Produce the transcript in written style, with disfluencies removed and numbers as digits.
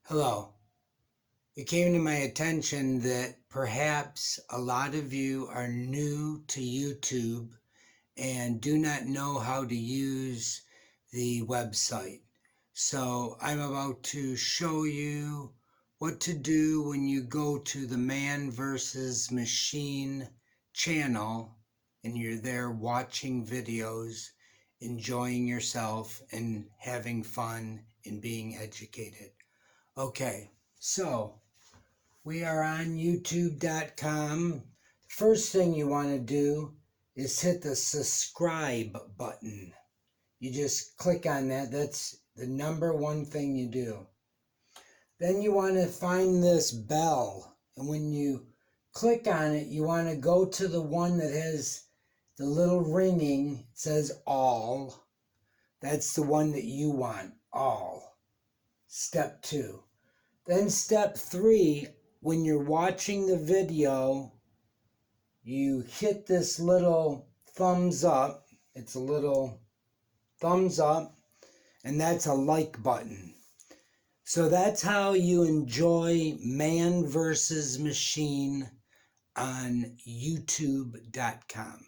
Hello. It came to my attention that perhaps a lot of you are new to YouTube and do not know how to use the website. So I'm about to show you what to do when you go to the Man versus Machine channel and you're there watching videos, enjoying yourself and having fun and being educated. Okay, so we are on youtube.com. The first thing you want to do is hit the subscribe button. You just click on that. That's the number one thing you do. Then you want to find this bell. And when you click on it, you want to go to the one that has the little ringing. It says all. That's the one that you want, all. Step 2. Then step 3, when you're watching the video, you hit this little thumbs up. It's a little thumbs up, and that's a like button. So that's how you enjoy Man versus Machine on youtube.com.